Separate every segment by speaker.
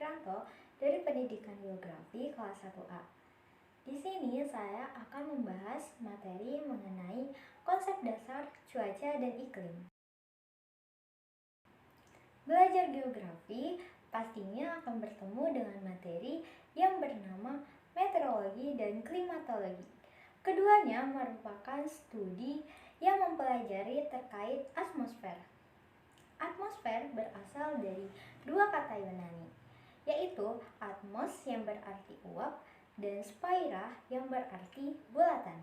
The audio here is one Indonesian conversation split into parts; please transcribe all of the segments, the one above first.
Speaker 1: Wiranto dari Pendidikan Geografi kelas 1A. Di sini saya akan membahas materi mengenai konsep dasar cuaca dan iklim. Belajar geografi pastinya akan bertemu dengan materi yang bernama meteorologi dan klimatologi. Keduanya merupakan studi yang mempelajari terkait atmosfer. Atmosfer berasal dari dua kata Yunani, yaitu atmos yang berarti uap dan spaira yang berarti bulatan.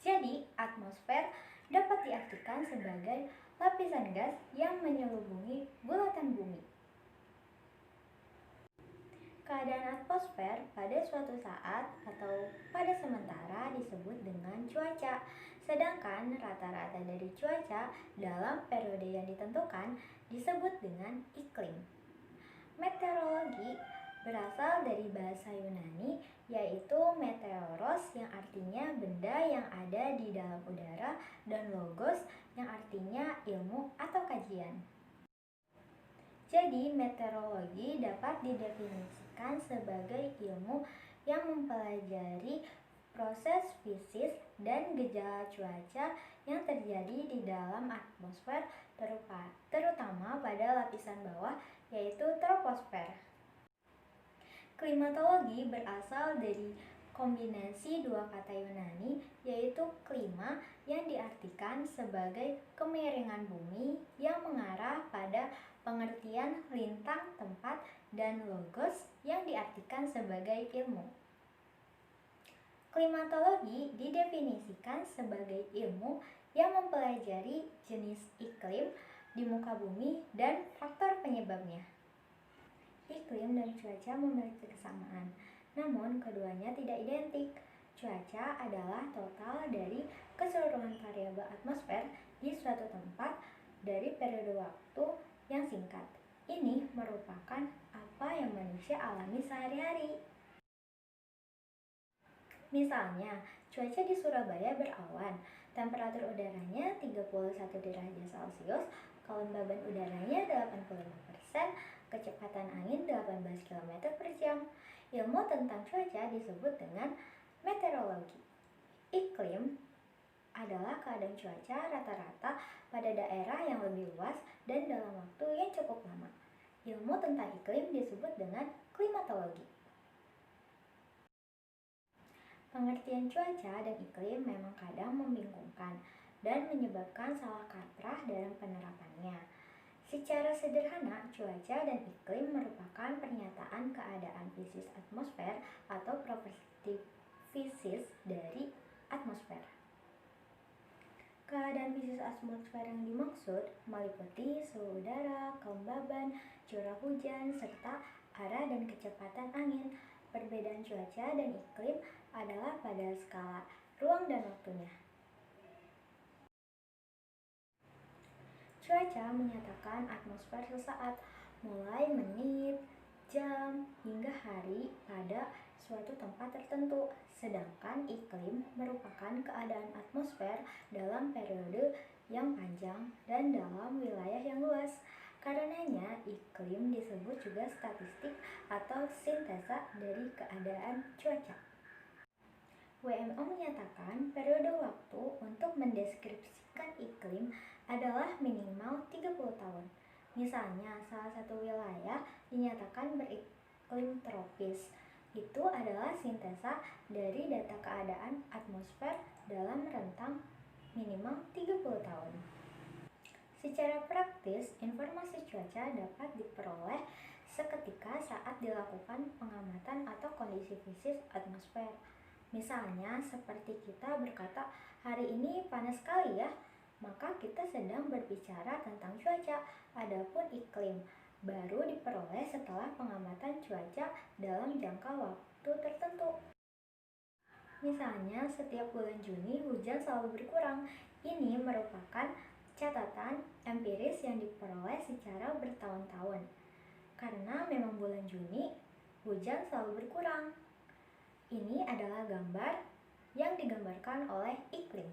Speaker 1: Jadi, atmosfer dapat diartikan sebagai lapisan gas yang menyelubungi bulatan bumi. Keadaan atmosfer pada suatu saat atau pada sementara disebut dengan cuaca, sedangkan rata-rata dari cuaca dalam periode yang ditentukan disebut dengan iklim. Meteorologi berasal dari bahasa Yunani yaitu meteoros yang artinya benda yang ada di dalam udara dan logos yang artinya ilmu atau kajian. Jadi, meteorologi dapat didefinisikan sebagai ilmu yang mempelajari proses fisik dan gejala cuaca yang terjadi di dalam atmosfer terutama pada lapisan bawah yaitu troposfer. Klimatologi berasal dari kombinasi dua kata Yunani yaitu klima yang diartikan sebagai kemiringan bumi yang mengarah pada pengertian lintang tempat dan logos yang diartikan sebagai ilmu. Klimatologi didefinisikan sebagai ilmu yang mempelajari jenis iklim di muka bumi dan faktor penyebabnya. Iklim dan cuaca memiliki kesamaan, namun keduanya tidak identik. Cuaca adalah total dari keseluruhan variabel atmosfer di suatu tempat dari periode waktu yang singkat. Ini merupakan apa yang manusia alami sehari-hari. Misalnya, cuaca di Surabaya berawan, temperatur udaranya 31 derajat Celcius, kelembaban udaranya 85%, kecepatan angin 18 km per jam. Ilmu tentang cuaca disebut dengan meteorologi. Iklim adalah keadaan cuaca rata-rata pada daerah yang lebih luas dan dalam waktu yang cukup lama. Ilmu tentang iklim disebut dengan klimatologi. Pengertian cuaca dan iklim memang kadang membingungkan dan menyebabkan salah kaprah dalam penerapannya. Secara sederhana, cuaca dan iklim merupakan pernyataan keadaan fisik atmosfer atau properti fisik dari atmosfer. Keadaan fisik atmosfer yang dimaksud meliputi suhu udara, kelembaban, curah hujan, serta arah dan kecepatan angin. Perbedaan cuaca dan iklim adalah pada skala ruang dan waktunya. Cuaca menyatakan atmosfer sesaat, mulai menit, jam, hingga hari pada suatu tempat tertentu. Sedangkan iklim merupakan keadaan atmosfer dalam periode yang panjang dan dalam wilayah yang luas. Karenanya, iklim disebut juga statistik atau sintesa dari keadaan cuaca. WMO menyatakan periode waktu untuk mendeskripsikan iklim adalah minimal 30 tahun. Misalnya, salah satu wilayah dinyatakan beriklim tropis. Itu adalah sintesa dari data keadaan atmosfer dalam rentang minimal 30 tahun. Secara praktis, informasi cuaca dapat diperoleh seketika saat dilakukan pengamatan atau kondisi fisik atmosfer. Misalnya, seperti kita berkata, hari ini panas sekali ya, maka kita sedang berbicara tentang cuaca. Adapun iklim baru diperoleh setelah pengamatan cuaca dalam jangka waktu tertentu. Misalnya, setiap bulan Juni hujan selalu berkurang. Ini merupakan catatan empiris yang diperoleh secara bertahun-tahun. Karena memang bulan Juni hujan selalu berkurang. Ini adalah gambar yang digambarkan oleh iklim.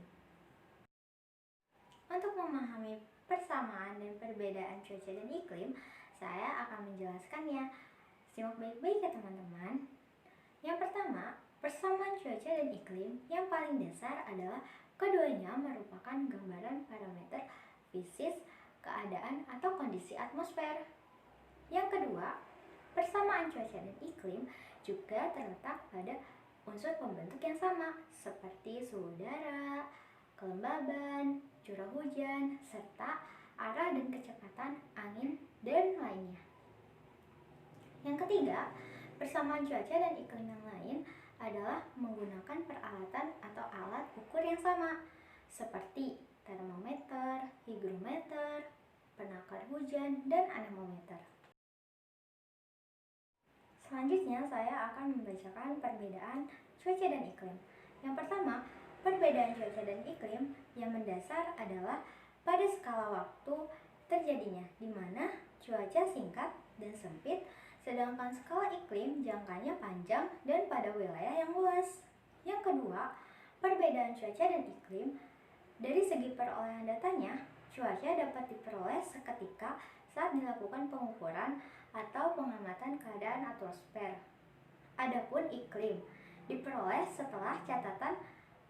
Speaker 1: Untuk memahami persamaan dan perbedaan cuaca dan iklim, saya akan menjelaskannya. Simak baik-baik ya teman-teman. Yang pertama, persamaan cuaca dan iklim yang paling dasar adalah keduanya merupakan gambaran parameter fisis keadaan atau kondisi atmosfer. Yang kedua, persamaan cuaca dan iklim juga terletak pada unsur pembentuk yang sama seperti suhu udara, kelembaban, curah hujan, serta arah dan kecepatan angin dan lainnya. Yang ketiga, persamaan cuaca dan iklim yang lain adalah menggunakan peralatan atau alat ukur yang sama seperti termometer, hygrometer, penakar hujan, dan anemometer. Selanjutnya saya akan membacakan perbedaan cuaca dan iklim. Yang pertama, perbedaan cuaca dan iklim yang mendasar adalah pada skala waktu terjadinya, di mana cuaca singkat dan sempit, sedangkan skala iklim jangkanya panjang dan pada wilayah yang luas. Yang kedua, perbedaan cuaca dan iklim dari segi perolehan datanya, cuaca dapat diperoleh seketika saat dilakukan pengukuran atau pengamatan keadaan atmosfer. Adapun iklim diperoleh setelah catatan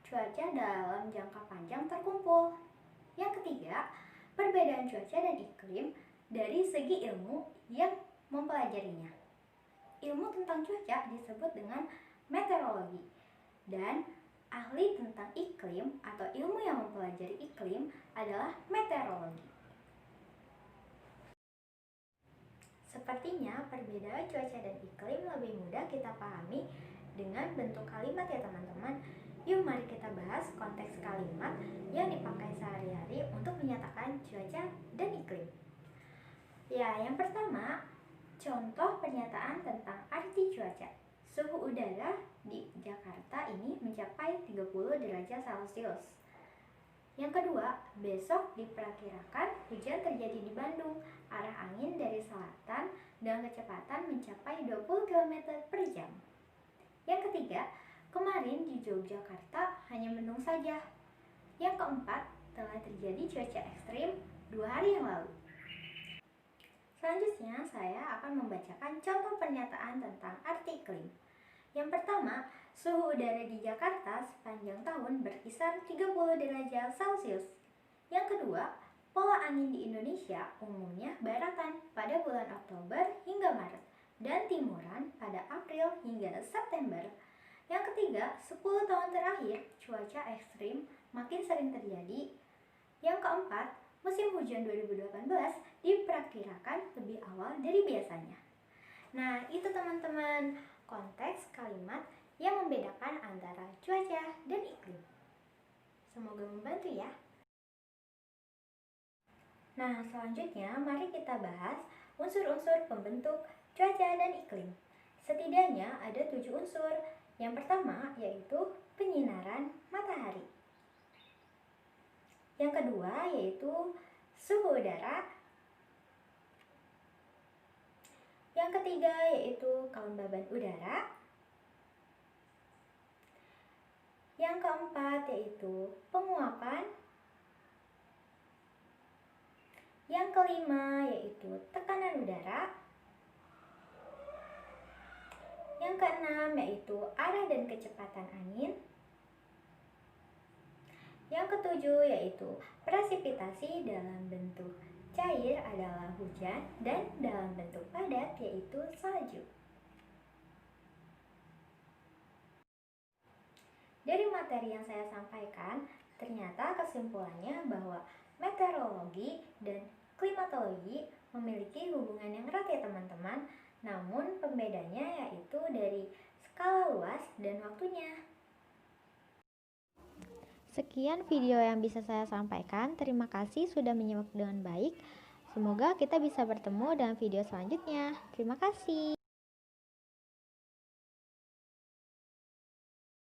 Speaker 1: cuaca dalam jangka panjang terkumpul. Yang ketiga, perbedaan cuaca dan iklim dari segi ilmu yang mempelajarinya. Ilmu tentang cuaca disebut dengan meteorologi, dan ahli tentang iklim atau ilmu yang mempelajari iklim adalah meteorologi. Sepertinya perbedaan cuaca dan iklim lebih mudah kita pahami dengan bentuk kalimat ya teman-teman. Yuk mari kita bahas konteks kalimat yang dipakai sehari-hari untuk menyatakan cuaca dan iklim. Ya, yang pertama, contoh pernyataan tentang arti cuaca. Suhu udara di Jakarta ini mencapai 30 derajat Celcius. Yang kedua, besok diperkirakan hujan terjadi di Bandung. Arah angin dari selatan dan kecepatan mencapai 20 km per jam. Yang ketiga, kemarin di Yogyakarta hanya mendung saja. Yang keempat, telah terjadi cuaca ekstrim 2 hari yang lalu. Selanjutnya, saya akan membacakan contoh pernyataan tentang arti iklim. Yang pertama, suhu udara di Jakarta sepanjang tahun berkisar 30 derajat Celcius. Yang kedua, pola angin di Indonesia umumnya baratan pada bulan Oktober hingga Maret dan timuran pada April hingga September. Yang ketiga, 10 tahun terakhir cuaca ekstrim makin sering terjadi. Yang keempat, musim hujan 2018 diperkirakan lebih awal dari biasanya. Nah, itu teman-teman konteks kalimat yang membedakan antara cuaca dan iklim. Semoga membantu ya. Nah, selanjutnya mari kita bahas unsur-unsur pembentuk cuaca dan iklim. Setidaknya ada 7 unsur. Yang pertama yaitu penyinaran matahari. Yang kedua yaitu suhu udara. Yang ketiga yaitu kelembaban udara. Yang keempat yaitu penguapan. Yang kelima yaitu tekanan udara. Yang keenam yaitu arah dan kecepatan angin. Yang ketujuh yaitu presipitasi dalam bentuk cair adalah hujan dan dalam bentuk padat yaitu salju. Dari materi yang saya sampaikan, ternyata kesimpulannya bahwa meteorologi dan klimatologi memiliki hubungan yang erat ya teman-teman, namun pembedanya yaitu dari skala luas dan waktunya. Sekian video yang bisa saya sampaikan. Terima kasih sudah menyimak dengan baik. Semoga kita bisa bertemu dalam video selanjutnya. Terima kasih.